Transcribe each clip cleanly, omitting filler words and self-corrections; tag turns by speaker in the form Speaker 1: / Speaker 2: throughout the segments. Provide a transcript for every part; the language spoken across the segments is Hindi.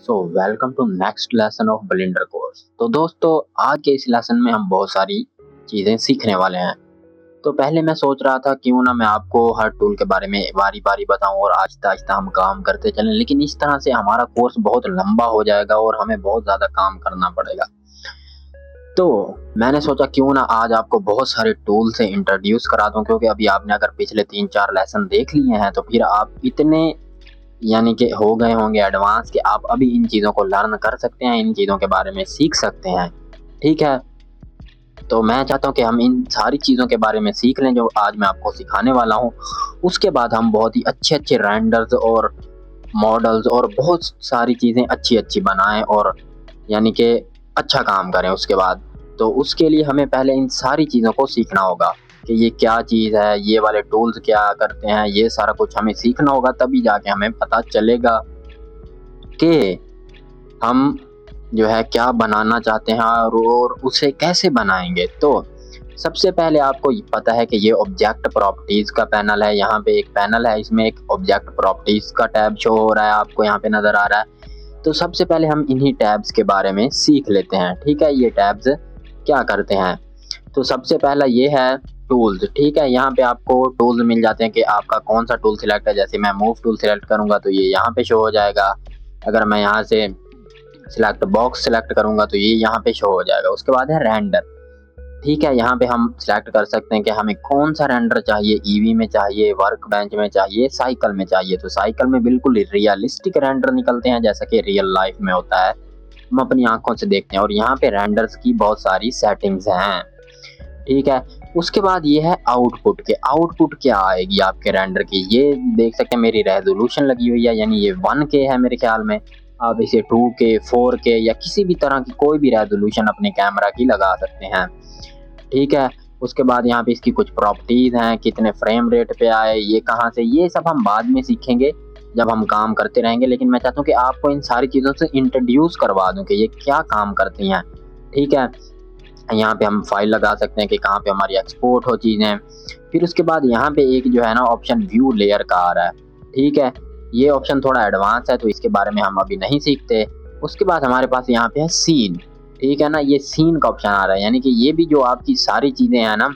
Speaker 1: Welcome to next lesson of Blender course. तो दोस्तों, आज के इस लेसन में हम बहुत सारी चीज़ें सीखने वाले हैं। तो पहले मैं सोच रहा था क्यों ना मैं आपको हर टूल के बारे में बारी बारी बताऊं और आहिस्ता आहिस्ता हम काम करते चलें, लेकिन इस तरह से हमारा कोर्स बहुत लंबा हो जाएगा और हमें बहुत ज़्यादा काम करना पड़ेगा। तो मैंने सोचा क्यों ना आज आपको बहुत सारे टूल से इंट्रोड्यूस करा दूं, क्योंकि अभी आपने अगर पिछले 3-4 लेसन देख लिए हैं तो फिर आप इतने यानी कि हो गए होंगे एडवांस कि आप अभी इन चीज़ों को लर्न कर सकते हैं, इन चीज़ों के बारे में सीख सकते हैं। ठीक है, तो मैं चाहता हूँ कि हम इन सारी चीज़ों के बारे में सीख लें जो आज मैं आपको सिखाने वाला हूँ। उसके बाद हम बहुत ही अच्छे अच्छे रेंडर्स और मॉडल्स और बहुत सारी चीज़ें अच्छी अच्छी बनाएं और यानी कि अच्छा काम करें उसके बाद। तो उसके लिए हमें पहले इन सारी चीज़ों को सीखना होगा कि ये क्या चीज़ है, ये वाले टूल्स क्या करते हैं, ये सारा कुछ हमें सीखना होगा, तभी जाके हमें पता चलेगा कि हम जो है क्या बनाना चाहते हैं और उसे कैसे बनाएंगे। तो सबसे पहले आपको पता है कि ये ऑब्जेक्ट प्रॉपर्टीज का पैनल है। यहाँ पे एक पैनल है, इसमें एक ऑब्जेक्ट प्रॉपर्टीज का टैब शो हो रहा है, आपको यहाँ पे नजर आ रहा है। तो सबसे पहले हम इन्हीं टैब्स के बारे में सीख लेते हैं। ठीक है, ये टैब्स क्या करते हैं। तो सबसे पहला ये है टूल्स। ठीक है, यहाँ पे आपको टूल्स मिल जाते हैं कि आपका कौन सा टूल सिलेक्ट है। जैसे मैं मूव टूल सिलेक्ट करूंगा तो ये यहाँ पे शो हो जाएगा। अगर मैं यहाँ से सिलेक्ट बॉक्स सिलेक्ट करूंगा तो ये यहाँ पे शो हो जाएगा। उसके बाद है रेंडर। ठीक है, यहाँ पे हम सिलेक्ट कर सकते हैं कि हमें कौन सा रेंडर चाहिए, ईवी में चाहिए, वर्क बेंच में चाहिए, साइकिल में चाहिए। तो साइकिल में बिल्कुल रियलिस्टिक रेंडर निकलते हैं जैसा कि रियल लाइफ में होता है, हम अपनी आंखों से देखते हैं। और यहाँ पे रेंडर्स की बहुत सारी सेटिंग्स हैं। ठीक है, उसके बाद ये है आउटपुट के। आउटपुट क्या आएगी आपके रेंडर की, ये देख सकते हैं मेरी रेजोल्यूशन लगी हुई है, यानी ये 1K है मेरे ख्याल में। आप इसे 2K 4K या किसी भी तरह की कोई भी रेजोल्यूशन अपने कैमरा की लगा सकते हैं। ठीक है, उसके बाद यहाँ पे इसकी कुछ प्रॉपर्टीज हैं, कितने फ्रेम रेट पे आए, ये कहाँ से, ये सब हम बाद में सीखेंगे जब हम काम करते रहेंगे। लेकिन मैं चाहता हूँ कि आपको इन सारी चीज़ों से इंट्रोड्यूस करवा दूँ कि ये क्या काम करती हैं। ठीक है, यहाँ पे हम फाइल लगा सकते हैं कि कहाँ पे हमारी एक्सपोर्ट हो चीज़ें। फिर उसके बाद यहाँ पे एक जो है ना ऑप्शन व्यू लेयर का आ रहा है। ठीक है, ये ऑप्शन थोड़ा एडवांस है तो इसके बारे में हम अभी नहीं सीखते। उसके बाद हमारे पास यहाँ पे है सीन। ठीक है ना, ये सीन का ऑप्शन आ रहा है, यानी कि ये भी जो आपकी सारी चीज़ें हैं ना,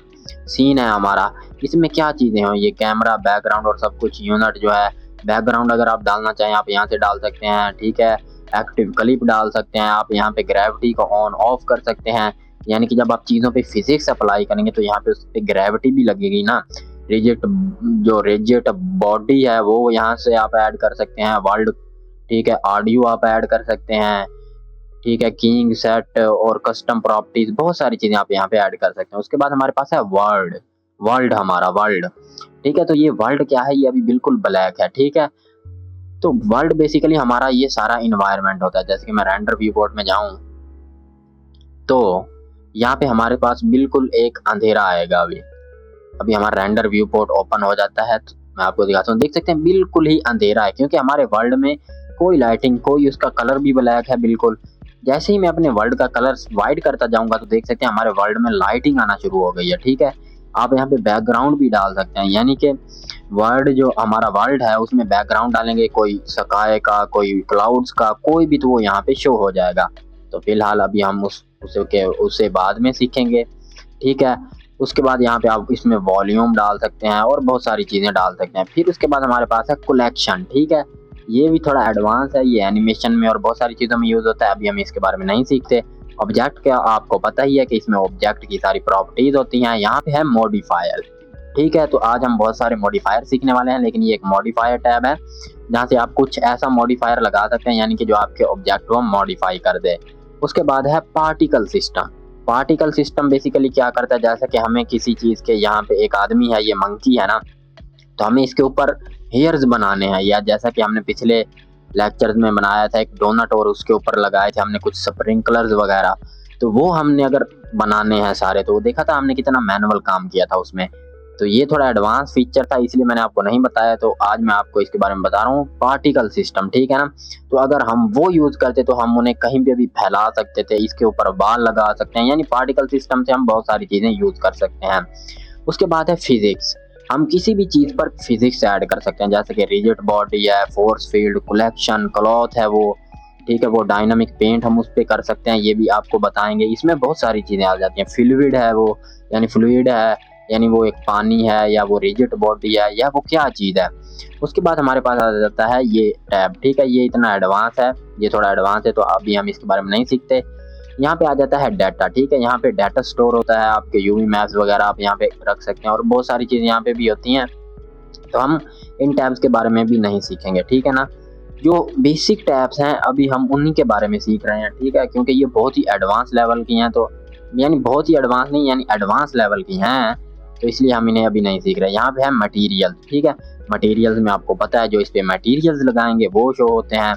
Speaker 1: सीन है हमारा। इसमें क्या चीज़ें हैं, ये कैमरा, बैकग्राउंड और सब कुछ। यूनिट जो है, बैकग्राउंड अगर आप डालना चाहें आप यहाँ से डाल सकते हैं। ठीक है, एक्टिव क्लिप डाल सकते हैं आप, यहाँ पे ग्रेविटी को ऑन ऑफ कर सकते हैं, यानी कि जब आप चीज़ों पे फिजिक्स अप्लाई करेंगे तो यहाँ पे उस पर ग्रेविटी भी लगेगी ना। रिजिड, जो रिजिड बॉडी है वो यहाँ से आप ऐड कर सकते हैं। वर्ल्ड, ठीक है, ऑडियो आप ऐड कर सकते हैं। ठीक है, कीइंग सेट और कस्टम प्रॉपर्टीज, बहुत सारी चीज़ें आप यहाँ पे ऐड कर सकते हैं। उसके बाद हमारे पास है वर्ल्ड। वर्ल्ड हमारा वर्ल्ड। ठीक है, तो ये वर्ल्ड क्या है, ये अभी बिल्कुल ब्लैक है। ठीक है, तो वर्ल्ड बेसिकली हमारा ये सारा इन्वायरमेंट होता है। जैसे कि मैं रेंडर व्यू पोर्ट में जाऊँ तो यहाँ पे हमारे पास बिल्कुल एक अंधेरा आएगा। अभी हमारा रेंडर व्यू पोर्ट ओपन हो जाता है तो मैं आपको दिखाता हूँ। देख सकते हैं बिल्कुल ही अंधेरा है, क्योंकि हमारे वर्ल्ड में कोई लाइटिंग, कोई उसका कलर भी ब्लैक है बिल्कुल। जैसे ही मैं अपने वर्ल्ड का कलर वाइट करता जाऊंगा तो देख सकते हैं हमारे वर्ल्ड में लाइटिंग आना शुरू हो गई है। ठीक है, आप यहाँ पे बैकग्राउंड भी डाल सकते हैं, यानी कि वर्ल्ड जो हमारा वर्ल्ड है उसमें बैकग्राउंड डालेंगे, कोई स्काई का, कोई क्लाउड्स का, कोई भी, तो वो यहाँ पे शो हो जाएगा। तो फिलहाल अभी हम उसे बाद में सीखेंगे। ठीक है, उसके बाद यहाँ पे आप इसमें वॉल्यूम डाल सकते हैं और बहुत सारी चीज़ें डाल सकते हैं। फिर उसके बाद हमारे पास है कलेक्शन। ठीक है, ये भी थोड़ा एडवांस है, ये एनिमेशन में और बहुत सारी चीज़ों में यूज़ होता है, अभी हम इसके बारे में नहीं सीखते। ऑब्जेक्ट का आपको पता ही है कि इसमें ऑब्जेक्ट की सारी प्रॉपर्टीज होती हैं। यहाँ पे है मॉडिफायर। ठीक है, तो आज हम बहुत सारे मॉडिफायर सीखने वाले हैं, लेकिन ये एक मॉडिफायर टैब है जहाँ से आप कुछ ऐसा मॉडिफायर लगा सकते हैं यानी कि जो आपके ऑब्जेक्ट को मॉडिफाई कर दे। उसके बाद है particle system. Particle system basically क्या करता है, जैसा कि हमें किसी चीज़ के, यहाँ पे एक आदमी है, ये मंकी है ना, तो हमें इसके ऊपर हेयर्स बनाने हैं, या जैसा कि हमने पिछले लेक्चर्स में बनाया था एक डोनट और उसके ऊपर लगाए थे हमने कुछ स्प्रिंकलर्स वगैरह, तो वो हमने अगर बनाने हैं सारे, तो देखा था हमने कितना मैनुअल काम किया था उसमें। तो ये थोड़ा एडवांस फीचर था इसलिए मैंने आपको नहीं बताया, तो आज मैं आपको इसके बारे में बता रहा हूँ। पार्टिकल सिस्टम, ठीक है ना, तो अगर हम वो यूज करते तो हम उन्हें कहीं पे भी फैला सकते थे, इसके ऊपर बाल लगा सकते हैं, यानी पार्टिकल सिस्टम से हम बहुत सारी चीजें यूज कर सकते हैं। उसके बाद है फिजिक्स। हम किसी भी चीज पर फिजिक्स ऐड कर सकते हैं, जैसे कि रिजिड बॉडी है, फोर्स फील्ड, कलेक्शन, क्लॉथ है वो। ठीक है। वो डायनामिक पेंट हम उस पर कर सकते हैं, ये भी आपको बताएंगे। इसमें बहुत सारी चीज़ें आ जाती हैं। फ्लूइड है वो, यानी फ्लूइड है यानी वो एक पानी है या वो रिजिड बॉडी है या वो क्या चीज़ है। उसके बाद हमारे पास आ जाता है ये टैब, ठीक है। ये इतना एडवांस है, ये थोड़ा एडवांस है, तो अभी हम इसके बारे में नहीं सीखते। यहाँ पे आ जाता है डाटा, ठीक है। यहाँ पे डाटा स्टोर होता है, आपके यूवी मैप्स वगैरह आप यहाँ पे रख सकते हैं और बहुत सारी चीज़ें यहाँ पे भी होती हैं। तो हम इन टैब्स के बारे में भी नहीं सीखेंगे, ठीक है ना। जो बेसिक टैब्स हैं अभी हम उन्हीं के बारे में सीख रहे हैं, ठीक है, क्योंकि ये बहुत ही एडवांस लेवल की हैं। तो यानी बहुत ही एडवांस नहीं, यानी एडवांस लेवल की हैं, तो इसलिए हम इन्हें अभी नहीं सीख रहे। यहाँ पे है मटेरियल, ठीक है। मटेरियल्स में आपको पता है जो इस पे मटेरियल्स लगाएंगे वो शो होते हैं।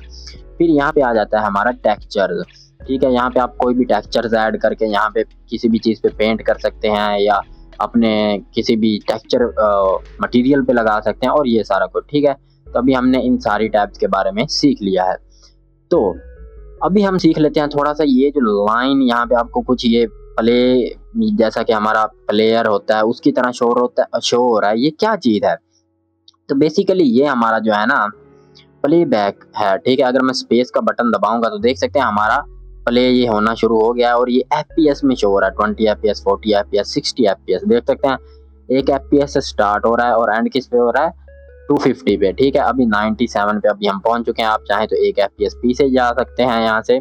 Speaker 1: फिर यहाँ पे आ जाता है हमारा टेक्सचर, ठीक है। यहाँ पे आप कोई भी टेक्सचर्स ऐड करके यहाँ पे किसी भी चीज़ पे पेंट कर सकते हैं या अपने किसी भी टेक्सचर मटेरियल पे लगा सकते हैं और ये सारा कुछ, ठीक है। तो अभी हमने इन सारी टैब्स के बारे में सीख लिया है। तो अभी हम सीख लेते हैं थोड़ा सा ये जो लाइन यहाँ पे आपको कुछ ये प्ले, जैसा कि हमारा प्लेयर होता है उसकी तरह शो हो रहा है, ये क्या चीज़ है। तो बेसिकली ये हमारा जो है ना प्लेबैक है, ठीक है। अगर मैं स्पेस का बटन दबाऊंगा तो देख सकते हैं हमारा प्ले ये होना शुरू हो गया है और ये FPS में शो हो रहा है। 20 FPS, 40 FPS, 60 FPS देख सकते हैं। एक FPS से स्टार्ट हो रहा है और एंड किस पे हो रहा है, 250 पे, ठीक है। अभी 97 पे अभी हम पहुंच चुके हैं। आप चाहें तो एक FPS पीछे जा सकते हैं यहाँ से,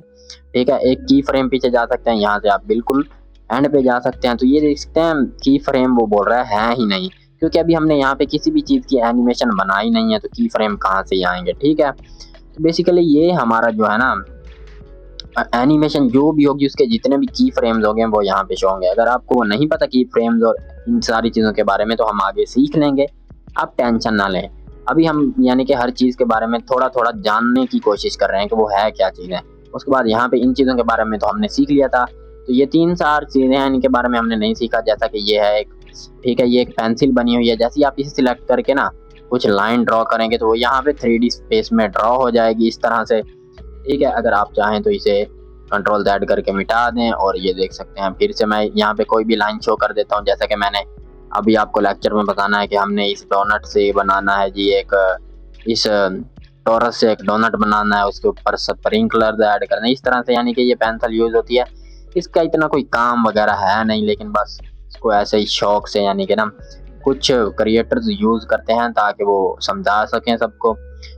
Speaker 1: ठीक है। एक की फ्रेम पीछे जा सकते हैं, यहाँ से आप बिल्कुल एंड पे जा सकते हैं। तो ये देख सकते हैं की फ्रेम वो बोल रहा है ही नहीं, क्योंकि अभी हमने यहाँ पे किसी भी चीज़ की एनिमेशन बनाई नहीं है, तो की फ्रेम कहाँ से आएंगे, ठीक है। तो बेसिकली ये हमारा जो है ना एनिमेशन जो भी होगी उसके जितने भी की फ्रेम्स होंगे वो यहाँ पे शो होंगे। अगर आपको वो नहीं पता की फ्रेम्स और इन सारी चीज़ों के बारे में तो हम आगे सीख लेंगे, आप टेंशन ना लें। अभी हम यानी कि हर चीज़ के बारे में थोड़ा थोड़ा जानने की कोशिश कर रहे हैं कि वो है क्या चीज़ है। उसके बाद यहाँ पे इन चीज़ों के बारे में तो हमने सीख लिया था। तो ये 3-4 चीज़ें हैं, इनके बारे में हमने नहीं सीखा। जैसा कि ये है एक, ठीक है, ये एक पेंसिल बनी हुई है। जैसे ही आप इसे सिलेक्ट करके ना कुछ लाइन ड्रॉ करेंगे तो वो यहाँ पे 3D स्पेस में ड्रॉ हो जाएगी इस तरह से, ठीक है। अगर आप चाहें तो इसे कंट्रोल Z करके मिटा दें और ये देख सकते हैं। फिर से मैं यहाँ पे कोई भी लाइन शो कर देता हूँ, जैसा कि मैंने अभी आपको लेक्चर में बताना है कि हमने इस डोनट से बनाना है जी एक, इस टोरस से एक डोनट बनाना है, उसके ऊपर स्प्रिंकलर ऐड करना है इस तरह से। यानी कि ये पेंसिल यूज होती है, इसका इतना कोई काम वगैरह है नहीं, लेकिन बस इसको ऐसे ही शौक से यानी कि ना कुछ क्रिएटर्स यूज करते हैं ताकि वो समझा सकें सबको।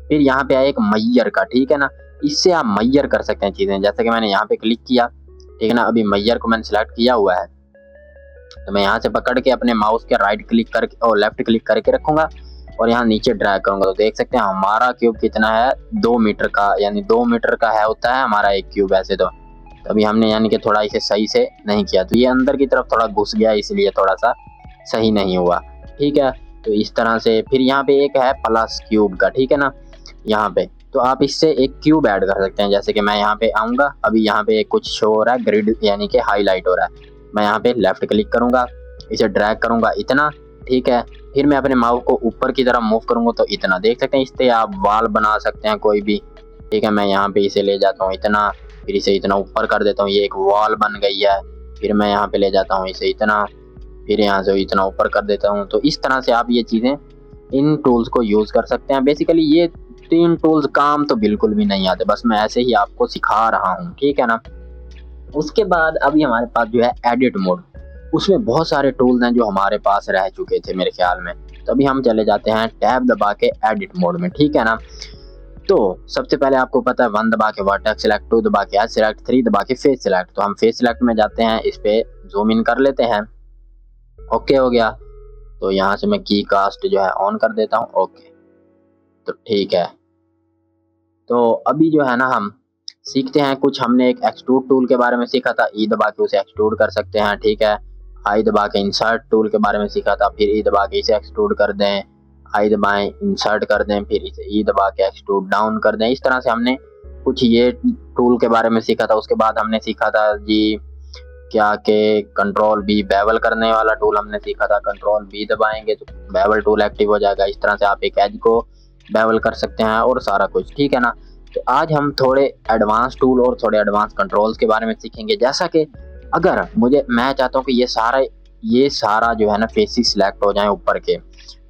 Speaker 1: फिर यहाँ पे है एक मैयर का, ठीक है ना, इससे आप मैयर कर सकते हैं चीज़ें। जैसे कि मैंने यहाँ पे क्लिक किया, ठीक है ना, अभी मैयर को मैंने सिलेक्ट किया हुआ है, तो मैं यहाँ से पकड़ के अपने माउस के राइट क्लिक करके और लेफ्ट क्लिक करके रखूंगा और यहाँ नीचे ड्रैग करूंगा। तो देख सकते हैं हमारा क्यूब कितना है, 2 मीटर का, यानी 2 मीटर का है होता है हमारा एक क्यूब ऐसे। तो अभी हमने यानी कि थोड़ा इसे सही से नहीं किया, तो ये अंदर की तरफ थोड़ा घुस गया, इसलिए थोड़ा सा सही नहीं हुआ, ठीक है। तो इस तरह से फिर यहाँ पे एक है प्लस क्यूब का, ठीक है ना, यहाँ पे तो आप इससे एक क्यूब ऐड कर सकते हैं। जैसे कि मैं यहाँ पे आऊँगा, अभी यहाँ पे कुछ शो हो रहा है ग्रिड, यानी कि हाईलाइट हो रहा है। मैं यहाँ पे लेफ्ट क्लिक करूँगा, इसे ड्रैग करूँगा इतना, ठीक है। फिर मैं अपने माउस को ऊपर की तरफ मूव करूँगा तो इतना, देख सकते हैं। इससे आप वाल बना सकते हैं कोई भी, ठीक है। मैं यहाँ पे इसे ले जाता हूँ इतना, फिर इसे इतना ऊपर कर देता हूँ, ये एक वॉल बन गई है। फिर मैं यहाँ पे ले जाता हूँ इसे इतना, फिर यहाँ से इतना ऊपर कर देता हूँ। तो इस तरह से आप ये चीज़ें इन टूल्स को यूज़ कर सकते हैं। बेसिकली ये 3 टूल्स काम तो बिल्कुल भी नहीं आते, बस मैं ऐसे ही आपको सिखा रहा हूँ, ठीक है ना। उसके बाद अभी हमारे पास जो है एडिट मोड, उसमें बहुत सारे टूल्स हैं जो हमारे पास रह चुके थे मेरे ख्याल में। तो अभी हम चले जाते हैं टैब दबा के एडिट मोड में, ठीक है ना। तो सबसे पहले आपको पता है 1 दबा के वर्टेक्स सिलेक्ट, 2 दबा के एज सिलेक्ट, 3 दबा के फेस सिलेक्ट। तो हम फेस सिलेक्ट में जाते हैं, इस पे जूम इन कर लेते हैं, ओके हो गया। तो यहाँ से मैं की कास्ट जो है ऑन कर देता हूँ, ओके, तो ठीक है। तो अभी जो है ना हम सीखते हैं कुछ। हमने एक एक्सट्रूड टूल के बारे में सीखा था, ई दबा के उसे एक्सट्रूड कर सकते हैं, ठीक है। आई दबा के इंसर्ट टूल के बारे में सीखा था, फिर ई दबा के इसे एक्सट्रूड कर दें, आई दबाएं इंसर्ट कर दें, फिर इसे ई दबा के एक्सट्रूड डाउन कर दें। इस तरह से हमने कुछ ये टूल के बारे में सीखा था। उसके बाद हमने सीखा था जी क्या के कंट्रोल बी बेवल करने वाला टूल हमने सीखा था। कंट्रोल बी दबाएंगे तो बेवल टूल एक्टिव हो जाएगा। इस तरह से आप एक एज को बेवल कर सकते हैं और सारा कुछ, ठीक है ना। तो आज हम थोड़े एडवांस टूल और थोड़े एडवांस कंट्रोल्स के बारे में सीखेंगे। जैसा कि अगर मैं चाहता हूँ कि ये सारा जो है ना फेसेस सिलेक्ट हो जाए ऊपर के,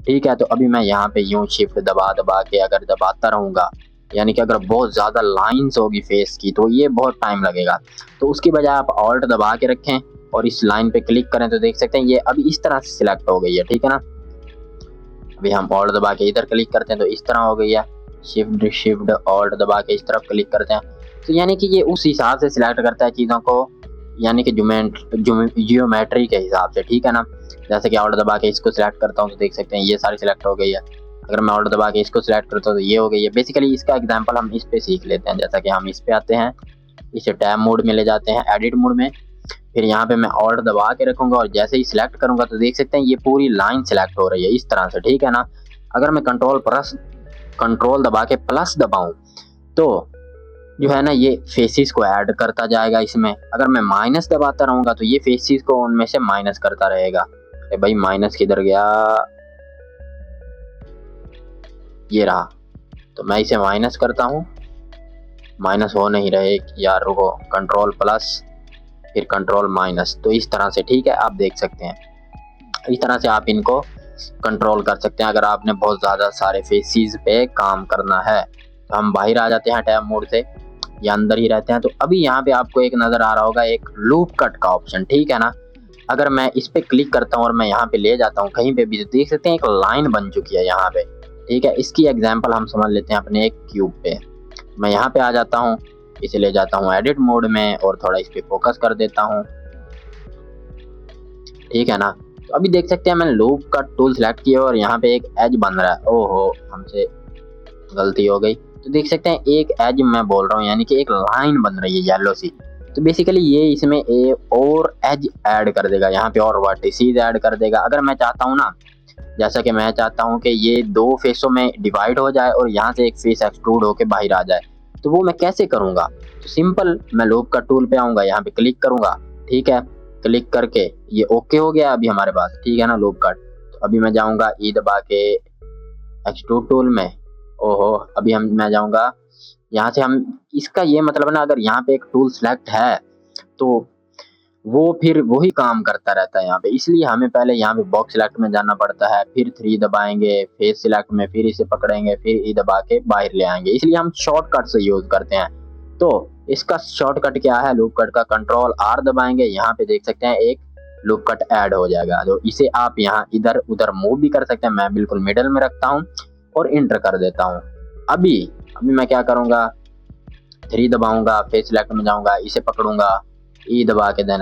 Speaker 1: ठीक है। तो अभी मैं यहाँ पे यूं शिफ्ट दबा दबा के अगर दबाता रहूँगा यानी कि अगर बहुत ज़्यादा लाइंस होगी फेस की तो ये बहुत टाइम लगेगा। तो उसकी बजाय आप ऑल्ट दबा के रखें और इस लाइन पे क्लिक करें तो देख सकते हैं ये अभी इस तरह से सिलेक्ट हो गई है, ठीक है ना। अभी हम ऑल्ट दबा के इधर क्लिक करते हैं तो इस तरह हो गई है। शिफ्ट शिफ्ट ऑल्ट दबा के इस तरफ क्लिक करते हैं तो यानी कि ये उस हिसाब से सिलेक्ट करता है चीज़ों को, यानी कि जियोमेट्री के हिसाब से, ठीक है ना। जैसे कि ऑल्ट दबा के इसको सिलेक्ट करता हूँ तो देख सकते हैं ये सारी सिलेक्ट हो गई है। अगर मैं ऑल्ट दबा के इसको सिलेक्ट करता हूँ तो ये हो गई है। बेसिकली इसका एग्जांपल हम इस पे सीख लेते हैं। जैसा कि हम इस पे आते हैं, इसे टैब मोड में ले जाते हैं, एडिट मोड में, फिर यहाँ पे मैं ऑल्ट दबा के रखूंगा और जैसे ही सिलेक्ट करूंगा तो देख सकते हैं ये पूरी लाइन सिलेक्ट हो रही है इस तरह से, ठीक है ना। अगर मैं कंट्रोल दबा के प्लस दबाऊं तो जो है ना ये फेसिस को ऐड करता जाएगा इसमें। अगर मैं माइनस दबाता रहूंगा तो ये फेसिस को उनमें से माइनस करता रहेगा। अरे भाई माइनस किधर गया, ये रहा। तो मैं इसे माइनस करता हूँ, माइनस हो नहीं रहे यार, रुको, कंट्रोल प्लस फिर कंट्रोल माइनस, तो इस तरह से, ठीक है। आप देख सकते हैं इस तरह से आप इनको कंट्रोल कर सकते हैं अगर आपने बहुत ज़्यादा सारे फेसिस पे काम करना है। तो हम बाहर आ जाते हैं टैब मोड से या अंदर ही रहते हैं। तो अभी यहाँ पे आपको एक नज़र आ रहा होगा एक लूप कट का ऑप्शन, ठीक है ना। अगर मैं इस पे क्लिक करता हूँ और मैं यहाँ पे ले जाता हूँ कहीं पे भी तो देख सकते हैं एक लाइन बन चुकी है यहाँ पे, ठीक है। इसकी एग्जाम्पल हम समझ लेते हैं अपने एक क्यूब पे। मैं यहाँ पे आ जाता हूँ, इसे ले जाता हूँ एडिट मोड में और थोड़ा इस पे फोकस कर देता हूँ, ठीक है ना। तो अभी देख सकते हैं मैंने लूप कट टूल सेलेक्ट किया और यहाँ पे एक एज बन रहा है। ओहो, हमसे गलती हो गई। तो देख सकते हैं एक एज मैं बोल रहा हूँ, यानी कि एक लाइन बन रही है येलो सी। तो बेसिकली ये इसमें और एज ऐड कर देगा, यहाँ पे और वर्टिसेस ऐड कर देगा। अगर मैं चाहता हूँ ना, जैसा कि मैं चाहता हूँ कि ये दो फेसों में डिवाइड हो जाए और यहाँ से एक फेस एक्सट्रूड होके बाहर आ जाए, तो वो मैं कैसे करूँगा। तो सिंपल, मैं लूप कट टूल पे आऊँगा, यहाँ पे क्लिक करूँगा, ठीक है। क्लिक करके ये ओके हो गया अभी हमारे पास, ठीक है ना, लूप कट। तो अभी मैं जाऊँगा ई दबा के एक्सट्रूड टूल में। ओहो, अभी मैं जाऊँगा यहाँ से, हम इसका ये मतलब ना अगर यहाँ पे एक टूल सेलेक्ट है तो वो फिर वही काम करता रहता है यहाँ पे, इसलिए हमें पहले यहाँ पे बॉक्स सिलेक्ट में जाना पड़ता है, फिर 3 दबाएंगे, फेस सिलेक्ट में फिर इसे पकड़ेंगे, फिर ई दबा के बाहर ले आएंगे। इसलिए हम शॉर्टकट से यूज करते हैं। तो इसका शॉर्टकट क्या है, लूप कट का कंट्रोल आर दबाएंगे, यहाँ पे देख सकते हैं एक लूप कट ऐड हो जाएगा। तो इसे आप यहाँ इधर उधर मूव भी कर सकते हैं। मैं बिल्कुल मिडल में रखता हूँ और इंटर कर देता हूँ। अभी मैं क्या करूँगा, 3 दबाऊंगा, फेस सिलेक्ट में जाऊंगा, इसे पकड़ूंगा, ई दबा के देन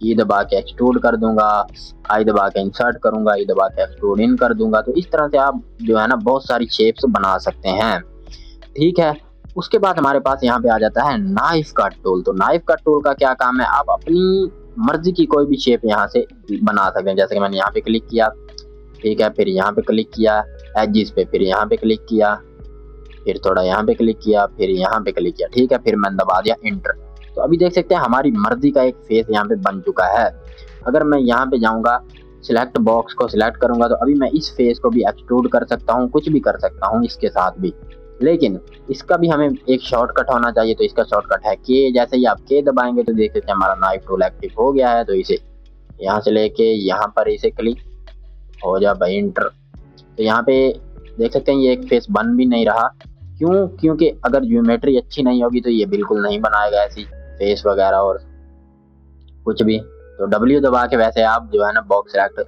Speaker 1: ई दबा के एक्सट्रूड कर दूंगा, आई दबा के इंसर्ट करूंगा, ई दबा के एक्सट्रूड इन कर दूंगा। तो इस तरह से आप जो है ना बहुत सारी शेप्स बना सकते हैं, ठीक है। उसके बाद हमारे पास यहाँ पे आ जाता है नाइफ कट टूल। तो नाइफ कट टूल का क्या काम है, आप अपनी मर्जी की कोई भी शेप यहाँ से बना सकते हैं। जैसे कि मैंने यहाँ पे क्लिक किया, ठीक है, फिर यहाँ पे क्लिक किया एजिस पे, फिर यहाँ पे क्लिक किया, फिर थोड़ा यहाँ पे क्लिक किया, फिर यहाँ पे क्लिक किया, ठीक है, फिर मैंने दबा दिया इंटर। तो अभी देख सकते हैं हमारी मर्जी का एक फेस यहाँ पे बन चुका है। अगर मैं यहाँ पे जाऊँगा, सिलेक्ट बॉक्स को सिलेक्ट करूँगा तो अभी मैं इस फेस को भी एक्सट्रूड कर सकता हूँ, कुछ भी कर सकता हूँ इसके साथ भी, लेकिन इसका भी हमें एक शॉर्टकट होना चाहिए। तो इसका शॉर्टकट है के। जैसे ही आप के दबाएंगे तो देख सकते हैं हमारा नाइफ टूल एक्टिव हो गया है। तो इसे यहाँ से लेके यहाँ पर इसे क्लिक हो जा भाई इंटर। तो यहाँ पे देख सकते हैं ये एक फेस बन भी नहीं रहा, क्यों, क्योंकि अगर ज्योमेट्री अच्छी नहीं होगी तो ये बिल्कुल नहीं बनाएगा ऐसी फेस वगैरह और कुछ भी। तो डब्ल्यू दबा के वैसे आप जो है ना बॉक्स सेलेक्ट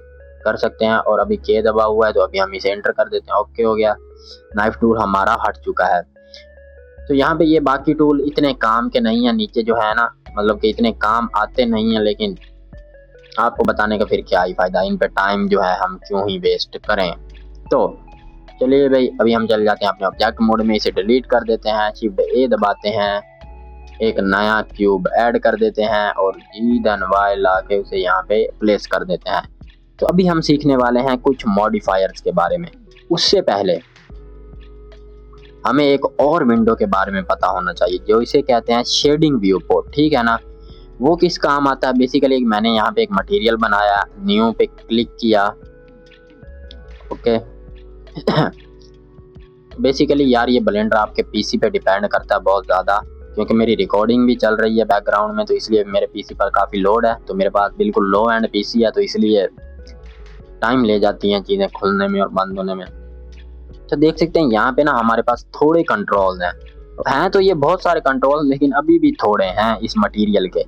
Speaker 1: कर सकते हैं। और अभी के दबा हुआ है तो अभी हम इसे एंटर कर देते हैं, ओके हो गया, नाइफ टूल हमारा हट चुका है। तो यहाँ पे ये बाकी टूल इतने काम के नहीं है, नीचे जो है ना मतलब कि इतने काम आते नहीं है, लेकिन आपको बताने का फिर क्या ही फायदा, इन पे टाइम जो है हम क्यों ही वेस्ट करें। तो चलिए भाई, अभी हम चल जाते हैं अपने ऑब्जेक्ट मोड में, इसे डिलीट कर देते हैं, शिफ्ट ए दबाते हैं, एक नया क्यूब ऐड कर देते हैं और जी देन वाई ला के उसे यहाँ पे प्लेस कर देते हैं। तो अभी हम सीखने वाले हैं कुछ मॉडिफायर्स के बारे में। उससे पहले हमें एक और विंडो के बारे में पता होना चाहिए जो इसे कहते हैं शेडिंग व्यू पोर्ट, ठीक है ना। वो किस काम आता है, बेसिकली मैंने यहाँ पे एक मटेरियल बनाया, न्यू पे क्लिक किया, ओके। बेसिकली यार ये ब्लेंडर आपके पीसी पे डिपेंड करता है बहुत ज़्यादा, क्योंकि मेरी रिकॉर्डिंग भी चल रही है बैकग्राउंड में, तो इसलिए मेरे पीसी पर काफ़ी लोड है। तो मेरे पास बिल्कुल लो एंड पीसी है, तो इसलिए टाइम ले जाती हैं चीज़ें खुलने में और बंद होने में। तो देख सकते हैं यहाँ पे ना हमारे पास थोड़े कंट्रोल हैं तो ये बहुत सारे कंट्रोल, लेकिन अभी भी थोड़े हैं इस मटेरियल के।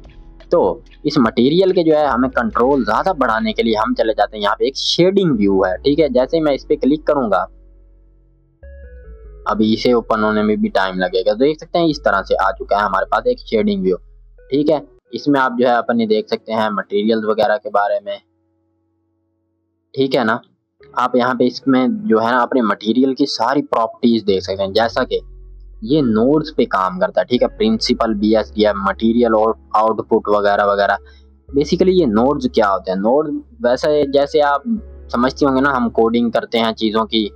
Speaker 1: तो इस मटेरियल के जो है हमें कंट्रोल ज़्यादा बढ़ाने के लिए हम चले जाते हैं, यहाँ पे एक शेडिंग व्यू है, ठीक है। जैसे ही मैं इस पे क्लिक करूंगा, अभी इसे ओपन होने में भी टाइम लगेगा। तो देख सकते हैं इस तरह से आ चुका है हमारे पास एक शेडिंग व्यू, ठीक है। इसमें आप जो है अपने देख सकते हैं मटेरियल वगैरह के बारे में, ठीक है ना। आप यहाँ पे इसमें जो है ना अपने मटेरियल की सारी प्रॉपर्टीज देख सकते हैं, जैसा कि ये नोड्स पे काम करता है, ठीक है। प्रिंसिपल, बीएसडी, मटेरियल और आउटपुट वगैरह वगैरह। बेसिकली ये नोड्स क्या होते हैं? नोड वैसे जैसे आप समझते होंगे ना, हम कोडिंग करते हैं चीज़ों की,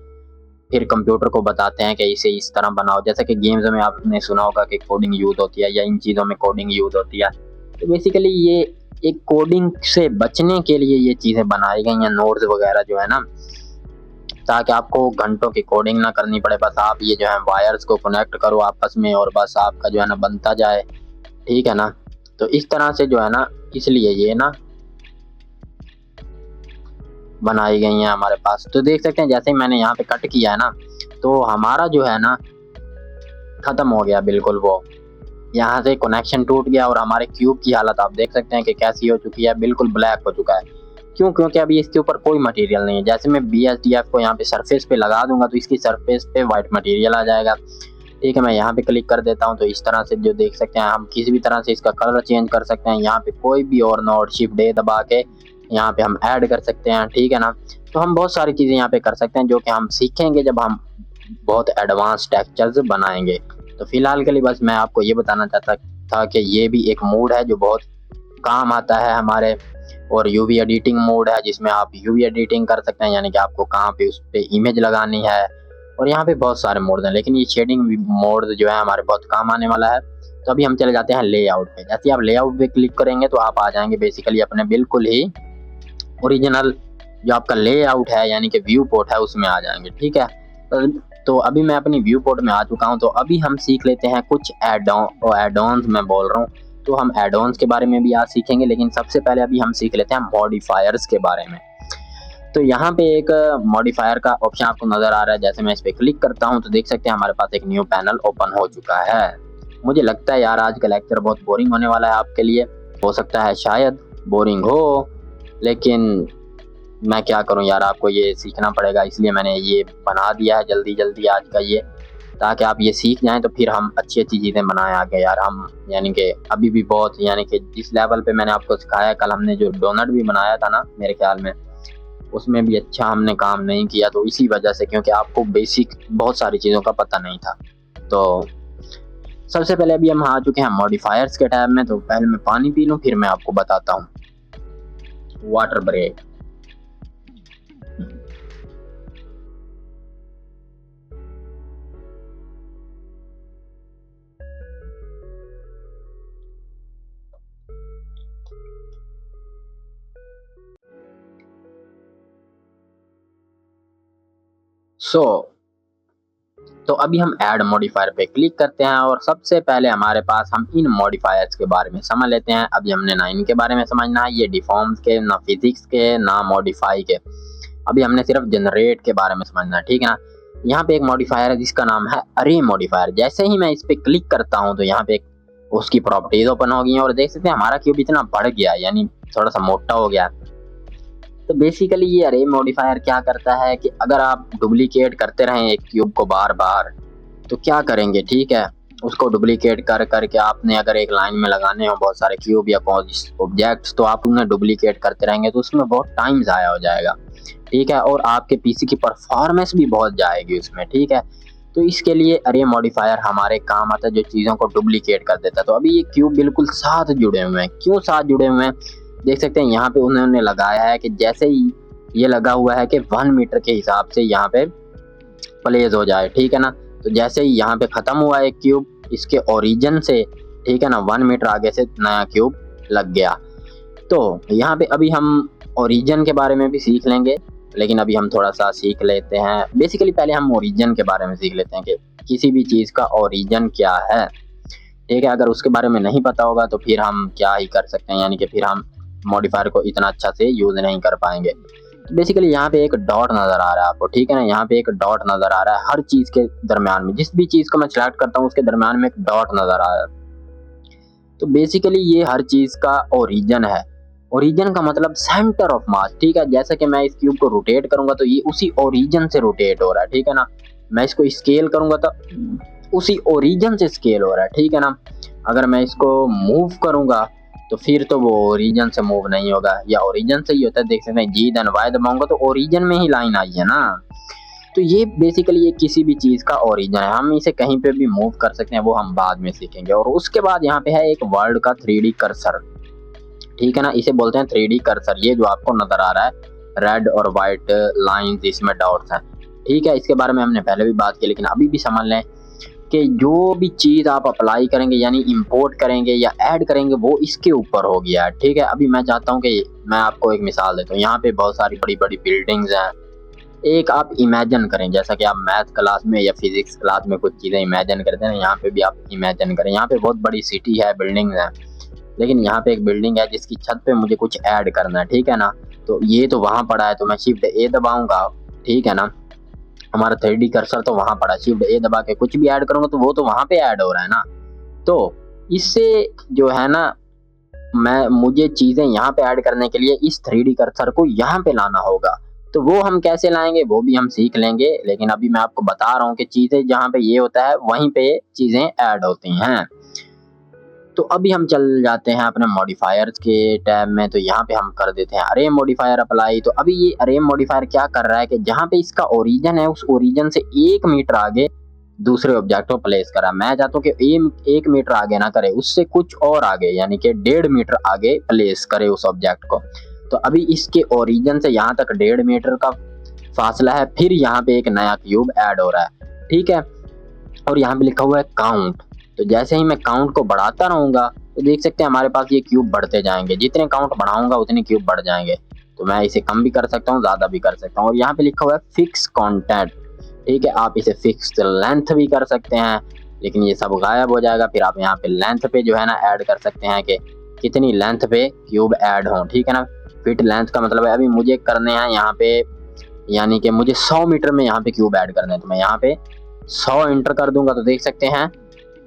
Speaker 1: फिर कंप्यूटर को बताते हैं कि इसे इस तरह बनाओ। जैसा कि गेम्स में आपने सुना होगा कि कोडिंग यूज होती है, या इन चीज़ों में कोडिंग यूज होती है। तो बेसिकली ये एक कोडिंग से बचने के लिए ये चीज़ें बनाई गई हैं, नोड्स वगैरह जो है ना, ताकि आपको घंटों की कोडिंग ना करनी पड़े। बस आप ये जो है वायर्स को कनेक्ट करो आपस में और बस आपका जो है ना बनता जाए, ठीक है ना। तो इस तरह से जो है ना, इसलिए ये ना बनाई गई हैं हमारे पास। तो देख सकते हैं जैसे ही मैंने यहाँ पे कट किया है ना, तो हमारा जो है ना खत्म हो गया बिल्कुल, वो यहाँ से कनेक्शन टूट गया और हमारे क्यूब की हालत आप देख सकते हैं कि कैसी हो चुकी है, बिल्कुल ब्लैक हो चुका है। क्यों? क्योंकि अभी इसके ऊपर कोई मटेरियल नहीं है। जैसे मैं BSDF को यहाँ पे सरफेस पे लगा दूंगा तो इसकी सरफेस पे व्हाइट मटेरियल आ जाएगा, ठीक है। मैं यहाँ पे क्लिक कर देता हूँ तो इस तरह से जो देख सकते हैं, हम किसी भी तरह से इसका कलर चेंज कर सकते हैं। यहाँ पे कोई भी और नोड शिफ्ट डे दबा के यहाँ पे हम ऐड कर सकते हैं, ठीक है ना। तो हम बहुत सारी चीज़ें यहाँ पे कर सकते हैं जो कि हम सीखेंगे जब हम बहुत एडवांस टेक्सचर्स बनाएंगे। तो फिलहाल के लिए बस मैं आपको ये बताना चाहता था कि ये भी एक मोड है जो बहुत काम आता है हमारे, और यूवी एडिटिंग मोड है जिसमें आप यूवी एडिटिंग कर सकते हैं, यानी कि आपको कहाँ पे उस पर इमेज लगानी है। और यहाँ पे बहुत सारे मोड हैं, लेकिन ये शेडिंग मोड जो है हमारे बहुत काम आने वाला है। तो अभी हम चले जाते हैं लेआउट पे। जैसे आप लेआउट पे क्लिक करेंगे तो आप आ जाएंगे बेसिकली अपने बिल्कुल ही ओरिजिनल जो आपका लेआउट है, यानी कि व्यू पोर्ट है, उसमें आ जाएंगे, ठीक है। तो अभी मैं अपनी व्यू पोर्ट में आ चुका हूँ। तो अभी हम सीख लेते हैं कुछ एड-ऑन्स मैं बोल रहा हूँ, तो हम एड-ऑन्स के बारे में भी आज सीखेंगे, लेकिन सबसे पहले अभी हम सीख लेते हैं मॉडिफायर्स के बारे में। तो यहाँ पे एक मॉडिफायर का ऑप्शन आपको नजर आ रहा है। जैसे मैं इस पे क्लिक करता हूँ तो देख सकते हैं हमारे पास एक न्यू पैनल ओपन हो चुका है। मुझे लगता है यार आज का लेक्चर बहुत बोरिंग होने वाला है आपके लिए, हो सकता है शायद बोरिंग हो, लेकिन मैं क्या करूं यार, आपको ये सीखना पड़ेगा, इसलिए मैंने ये बना दिया है जल्दी जल्दी आज का ये, ताकि आप ये सीख जाएं तो फिर हम अच्छी अच्छी चीज़ें बनाएं आगे यार। हम यानी कि अभी भी बहुत, यानी कि जिस लेवल पे मैंने आपको सिखाया, कल हमने जो डोनट भी बनाया था ना मेरे ख्याल में, उसमें भी अच्छा हमने काम नहीं किया, तो इसी वजह से, क्योंकि आपको बेसिक बहुत सारी चीज़ों का पता नहीं था। तो सबसे पहले अभी हम आ चुके हैं मॉडिफायर्स के टैब में। तो पहले मैं पानी पी लूँ फिर मैं आपको बताता हूँ। Water break. तो अभी हम ऐड मॉडिफायर पे क्लिक करते हैं और सबसे पहले हमारे पास हम इन मॉडिफायर्स के बारे में समझ लेते हैं। अभी हमने ना इनके बारे में समझना है, ये डिफॉर्म्स के, ना फिजिक्स के, ना मॉडिफाई के। अभी हमने सिर्फ जनरेट के बारे में समझना है, ठीक है ना। यहाँ पे एक मॉडिफायर है जिसका नाम है अरे मॉडिफायर। जैसे ही मैं इस पे क्लिक करता हूँ तो यहाँ पे उसकी प्रॉपर्टीज ओपन हो गई हैं और देख सकते हैं हमारा क्यूब इतना बढ़ गया, यानी थोड़ा सा मोटा हो गया। तो बेसिकली ये अरे मॉडिफायर क्या करता है कि अगर आप डुप्लीकेट करते रहें एक क्यूब को बार बार, तो क्या करेंगे, ठीक है, उसको डुप्लीकेट कर करके आपने अगर एक लाइन में लगाने हो बहुत सारे क्यूब या ऑब्जेक्ट्स, तो आप उन्हें डुप्लीकेट करते रहेंगे तो उसमें बहुत टाइम ज़ाया हो जाएगा, ठीक है, और आपके पीसी की परफॉर्मेंस भी बहुत जाएगी उसमें, ठीक है। तो इसके लिए अरे मॉडिफायर हमारे काम आता है, जो चीज़ों को डुप्लीकेट कर देता है। तो अभी ये क्यूब बिल्कुल साथ जुड़े हुए हैं। क्यों साथ जुड़े हुए हैं? देख सकते हैं यहाँ पे उन्होंने लगाया है कि जैसे ही ये लगा हुआ है कि 1 मीटर के हिसाब से यहाँ पे प्लेस हो जाए, ठीक है ना। तो जैसे ही यहाँ पे खत्म हुआ एक क्यूब इसके ओरिजिन से, ठीक है ना, 1 मीटर आगे से नया क्यूब लग गया। तो यहाँ पे अभी हम ओरिजिन के बारे में भी सीख लेंगे, लेकिन अभी हम थोड़ा सा सीख लेते हैं। बेसिकली पहले हम ओरिजिन के बारे में सीख लेते हैं कि किसी भी चीज़ का ओरिजिन क्या है, ठीक है। अगर उसके बारे में नहीं पता होगा तो फिर हम क्या ही कर सकते हैं, यानी कि फिर हम मॉडिफायर को इतना अच्छा से यूज़ नहीं कर पाएंगे। बेसिकली यहाँ पे एक डॉट नजर आ रहा है आपको, ठीक है ना, यहाँ पे एक डॉट नजर आ रहा है हर चीज के दरमियान में, जिस भी चीज को मैं सिलेक्ट करता हूँ उसके दरमियान में एक डॉट नजर आ रहा है। तो बेसिकली ये हर चीज का ओरिजिन है। ओरिजिन का मतलब सेंटर ऑफ मास, ठीक है। जैसा कि मैं इस क्यूब को रोटेट करूंगा तो ये उसी ओरिजिन से रोटेट हो रहा है, ठीक है ना। मैं इसको स्केल करूंगा तो उसी ओरिजिन से स्केल हो रहा है, ठीक है ना। अगर मैं इसको मूव करूंगा तो फिर तो वो ओरिजिन से मूव नहीं होगा, या ओरिजिन से ही होता है। देख सकते हैं जी धन वाई दबाऊंगा तो ओरिजिन में ही लाइन आई है ना। तो ये बेसिकली ये किसी भी चीज का ओरिजिन है, हम इसे कहीं पे भी मूव कर सकते हैं, वो हम बाद में सीखेंगे। और उसके बाद यहाँ पे है एक वर्ड का 3D कर्सर, ठीक है ना, इसे बोलते हैं 3D कर्सर। ये जो आपको नजर आ रहा है रेड और व्हाइट लाइंस, इसमें डॉट्स हैं, ठीक है। इसके बारे में हमने पहले भी बात की, लेकिन अभी भी समझ लें कि जो भी चीज आप अप्लाई करेंगे यानी इंपोर्ट करेंगे या ऐड करेंगे वो इसके ऊपर हो गया, ठीक है। अभी मैं चाहता हूँ कि मैं आपको एक मिसाल देता हूँ। यहाँ पे बहुत सारी बड़ी बड़ी बिल्डिंग्स हैं। एक आप इमेजिन करें, जैसा कि आप मैथ क्लास में या फिजिक्स क्लास में कुछ चीजें इमेजिन करते हैं, यहाँ पे भी आप इमेजिन करें। यहाँ पे बहुत बड़ी सिटी है, बिल्डिंग्स हैं, लेकिन यहाँ पे एक बिल्डिंग है जिसकी छत पे मुझे कुछ ऐड करना है, ठीक है ना। तो ये तो वहां पड़ा है, तो मैं शिफ्ट ए दबाऊंगा, ठीक है ना। हमारा 3D कर्सर तो वहां पड़ा, शिफ्ट ए दबा के कुछ भी ऐड करूंगा तो वो तो वहां पे ऐड हो रहा है ना। तो इससे जो है ना, मुझे चीजें यहाँ पे ऐड करने के लिए इस 3D कर्सर को यहाँ पे लाना होगा। तो वो हम कैसे लाएंगे वो भी हम सीख लेंगे, लेकिन अभी मैं आपको बता रहा हूँ कि चीजें जहाँ पे ये होता है वहीं पे चीजें ऐड होती हैं। तो अभी हम चल जाते हैं अपने मॉडिफायर्स के टैब में। तो यहाँ पे हम कर देते हैं अरे मॉडिफायर अप्लाई। तो अभी ये अरे मॉडिफायर क्या कर रहा है कि जहाँ पे इसका ओरिजिन है उस ओरिजिन से 1 मीटर आगे दूसरे ऑब्जेक्ट को प्लेस करा। मैं चाहता हूँ कि 1 मीटर आगे ना करे, उससे कुछ और आगे यानी कि 1.5 मीटर आगे प्लेस करे उस ऑब्जेक्ट को। तो अभी इसके ओरिजिन से यहाँ तक 1.5 मीटर का फासला है, फिर यहाँ पे एक नया क्यूब ऐड हो रहा है, ठीक है। और यहाँ पे लिखा हुआ है काउंट। तो जैसे ही मैं काउंट को बढ़ाता रहूंगा तो देख सकते हैं हमारे पास ये क्यूब बढ़ते जाएंगे, जितने काउंट बढ़ाऊंगा उतने क्यूब बढ़ जाएंगे। तो मैं इसे कम भी कर सकता हूँ, ज्यादा भी कर सकता हूँ। और यहाँ पे लिखा हुआ है फिक्स कंटेंट, ठीक है। आप इसे फिक्स लेंथ भी कर सकते हैं, लेकिन ये सब गायब हो जाएगा। फिर आप यहाँ पे लेंथ पे जो है ना ऐड कर सकते हैं कि कितनी लेंथ पे क्यूब ऐड हो, ठीक है ना। फिट लेंथ का मतलब है अभी मुझे करने हैं यहाँ पे, यानी कि मुझे 100 मीटर में यहाँ पे क्यूब ऐड करने हैं। तो मैं यहाँ पे 100 इंटर कर दूंगा तो देख सकते हैं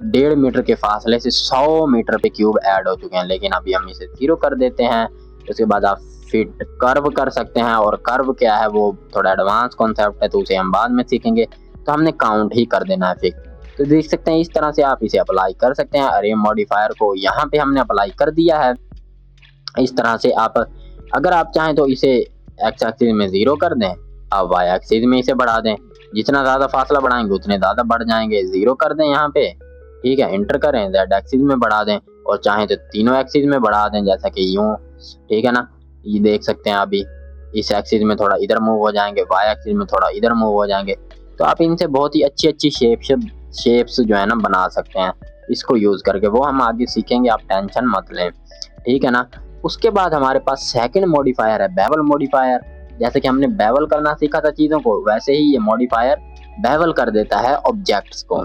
Speaker 1: 1.5 मीटर के फासले से 100 मीटर पे क्यूब ऐड हो चुके हैं। लेकिन अभी हम इसे 0 कर देते हैं। उसके बाद आप फिट कर्व कर सकते हैं, और कर्व क्या है वो थोड़ा एडवांस कॉन्सेप्ट है तो उसे हम बाद में सीखेंगे। तो हमने काउंट ही कर देना है फिक्स। तो देख सकते हैं इस तरह से आप इसे अप्लाई कर सकते हैं। अरे मॉडिफायर को यहाँ पे हमने अप्लाई कर दिया है। इस तरह से आप अगर आप चाहें तो इसे एक्स एक्सिस में 0 कर दें, आप वाई एक्सिस में इसे बढ़ा दें। जितना ज़्यादा फासला बढ़ाएंगे उतने ज़्यादा बढ़ जाएंगे। 0 कर दें यहाँ पे, ठीक है, इंटर करें, जेड एक्सिस में बढ़ा दें, और चाहें तो तीनों एक्सिस में बढ़ा दें जैसा कि यूं, ठीक है ना। ये देख सकते हैं अभी इस एक्सिस में थोड़ा इधर मूव हो जाएंगे, वाई एक्सिस में थोड़ा इधर मूव हो जाएंगे। तो आप इनसे बहुत ही अच्छी अच्छी शेप्स जो है ना बना सकते हैं इसको यूज़ करके। वो हम आगे सीखेंगे, आप टेंशन मत लें, ठीक है ना। उसके बाद हमारे पास सेकंड मॉडिफायर है बेवल मॉडिफायर। जैसे कि हमने बेवल करना सीखा था चीज़ों को, वैसे ही ये मॉडिफायर बेवल कर देता है ऑब्जेक्ट्स को,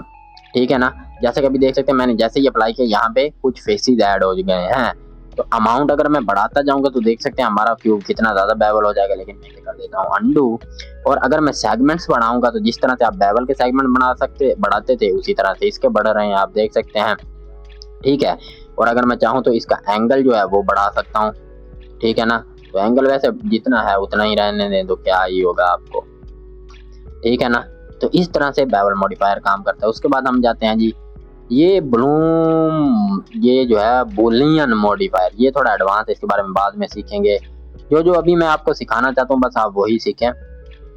Speaker 1: ठीक है ना। जैसे कि अभी देख सकते हैं मैंने जैसे ही अप्लाई किया यहाँ पे कुछ फेसेस ऐड हो गए हैं। तो अमाउंट अगर मैं बढ़ाता जाऊंगा तो देख सकते हैं हमारा क्यूब कितना ज़्यादा बेवल हो जाएगा। लेकिन मैं कर देता हूँ अंडू, और अगर मैं सेगमेंट्स बढ़ाऊंगा तो जिस तरह से आप बेवल के सेगमेंट बढ़ाते थे उसी तरह से इसके बढ़ रहे हैं, आप देख सकते हैं, ठीक है। और अगर मैं चाहूँ तो इसका एंगल जो है वो बढ़ा सकता हूँ, ठीक है ना। तो एंगल वैसे जितना है उतना ही रहने दें तो क्या ही होगा आपको, ठीक है ना। तो इस तरह से बेवल मॉडिफायर काम करता है। उसके बाद हम जाते हैं जी ये ब्लूम, ये जो है बुलियन मॉडिफायर, ये थोड़ा एडवांस है, इसके बारे में बाद में सीखेंगे। जो जो अभी मैं आपको सिखाना चाहता हूँ बस आप वही सीखें।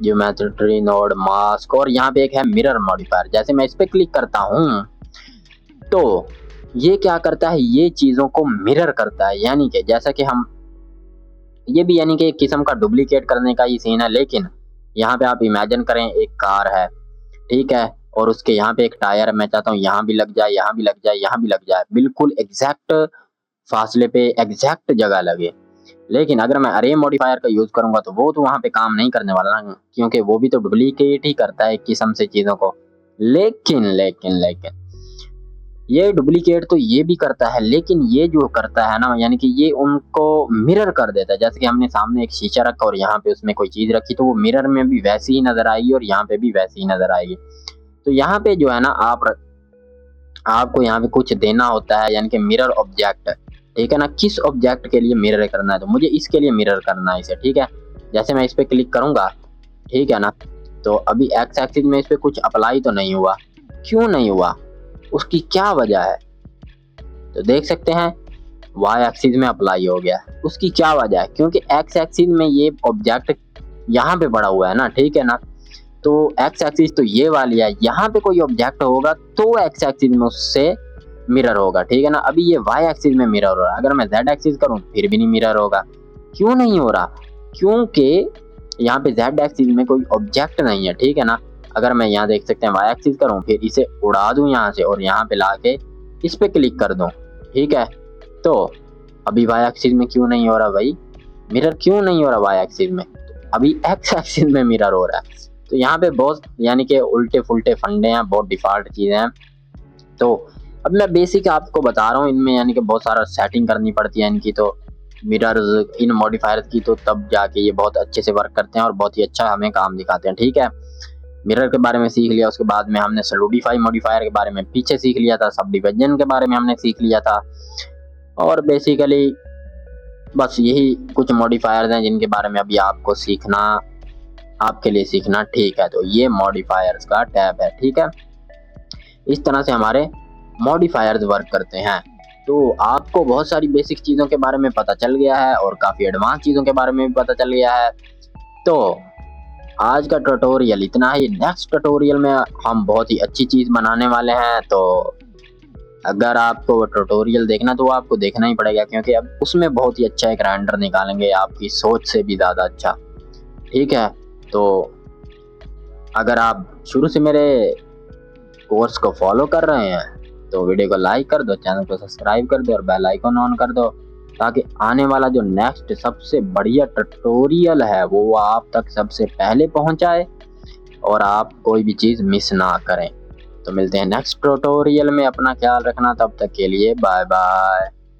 Speaker 1: ज्योमेट्री नोड मास्क, और यहाँ पे एक है मिरर मॉडिफायर। जैसे मैं इस पे क्लिक करता हूँ तो ये क्या करता है, ये चीजों को मिरर करता है, यानी कि जैसा कि हम ये भी यानी कि एक किस्म का डुप्लीकेट करने का ही सीन है। लेकिन यहाँ पे आप इमेजिन करें एक कार है, ठीक है, और उसके यहाँ पे एक टायर है। मैं चाहता हूँ यहाँ भी लग जाए, यहाँ भी लग जाए, यहाँ भी लग जाए, बिल्कुल एग्जैक्ट फासले पे एग्जैक्ट जगह लगे। लेकिन अगर मैं अरे मॉडिफायर का यूज करूंगा तो वो तो वहां पे काम नहीं करने वाला ना, क्योंकि वो भी तो डुप्लीकेट ही करता है एक किस्म से चीजों को। लेकिन लेकिन लेकिन ये डुप्लीकेट तो ये भी करता है, लेकिन ये जो करता है ना, यानी कि ये उनको मिरर कर देता है। जैसे कि हमने सामने एक शीशा रखा और यहाँ पे उसमें कोई चीज रखी, तो वो मिरर में भी वैसी ही नजर आएगी और यहाँ पे भी वैसी ही नजर आएगी। तो यहाँ पे जो है ना, आपको यहाँ पे कुछ देना होता है, यानी कि मिरर ऑब्जेक्ट, ठीक है ना। किस ऑब्जेक्ट के लिए मिरर करना है, तो मुझे इसके लिए मिरर करना है इसे, ठीक है। जैसे मैं इस पे क्लिक करूंगा, ठीक है ना, तो अभी एक्स एक्सिस में इस पे कुछ अप्लाई तो नहीं हुआ। क्यों नहीं हुआ, उसकी क्या वजह है, तो देख सकते हैं वाई एक्सिस में अप्लाई हो गया। उसकी क्या वजह है, क्योंकि एक्स एक्सिस में ये ऑब्जेक्ट यहाँ पे पड़ा हुआ है ना, ठीक है ना। तो एक्स एक्सिस तो ये वाली है, यहाँ पे कोई ऑब्जेक्ट होगा तो एक्स एक्सिस में उससे मिरर होगा, ठीक है ना। अभी ये वाई एक्सिस में मिरर हो रहा है, अगर मैं जेड एक्सिस करूँ फिर भी नहीं मिरर होगा। क्यों नहीं हो रहा, क्योंकि यहाँ पे जेड एक्सिस में कोई ऑब्जेक्ट नहीं है, ठीक है ना। अगर मैं यहाँ देख सकते हैं वाई एक्सिस करूँ, फिर इसे उड़ा दूं यहाँ से और यहाँ पे लाके इस पे क्लिक कर दूं, ठीक है। तो अभी वाई एक्सिस में क्यों नहीं हो रहा भाई, मिरर क्यों नहीं हो रहा वाई एक्सिस में, अभी एक्स एक्सिस में मिरर हो रहा है। तो यहाँ पे बहुत यानी कि उल्टे फुल्टे फंडे हैं, बहुत डिफॉल्ट चीजें हैं। तो अब मैं बेसिक आपको बता रहा हूँ, इनमें यानी कि बहुत सारा सेटिंग करनी पड़ती है इनकी, तो मिरर्स इन मॉडिफायर्स की, तो तब जाके ये बहुत अच्छे से वर्क करते हैं और बहुत ही अच्छा हमें काम दिखाते हैं, ठीक है। मिरर के बारे में सीख लिया, उसके बाद में हमने सोलिडिफाई मॉडिफायर के बारे में पीछे सीख लिया था, सब डिवीजन के बारे में हमने सीख लिया था, और बेसिकली बस यही कुछ मॉडिफायर्स हैं जिनके बारे में अभी आपको सीखना, आपके लिए सीखना, ठीक है। तो ये मॉडिफायर्स का टैब है, ठीक है। इस तरह से हमारे मॉडिफायर्स वर्क करते हैं। तो आपको बहुत सारी बेसिक चीज़ों के बारे में पता चल गया है और काफ़ी एडवांस चीज़ों के बारे में भी पता चल गया है। तो आज का ट्यूटोरियल इतना ही। नेक्स्ट ट्यूटोरियल में हम बहुत ही अच्छी चीज़ बनाने वाले हैं, तो अगर आपको ट्यूटोरियल देखना तो आपको देखना ही पड़ेगा, क्योंकि अब उसमें बहुत ही अच्छा एक रेंडर निकालेंगे, आपकी सोच से भी ज़्यादा अच्छा, ठीक है। तो अगर आप शुरू से मेरे कोर्स को फॉलो कर रहे हैं तो वीडियो को लाइक कर दो, चैनल को सब्सक्राइब कर दो और बेल आइकन ऑन कर दो, ताकि आने वाला जो नेक्स्ट सबसे बढ़िया ट्यूटोरियल है वो आप तक सबसे पहले पहुंच जाए और आप कोई भी चीज़ मिस ना करें। तो मिलते हैं नेक्स्ट ट्यूटोरियल में, अपना ख्याल रखना, तब तक के लिए बाय बाय।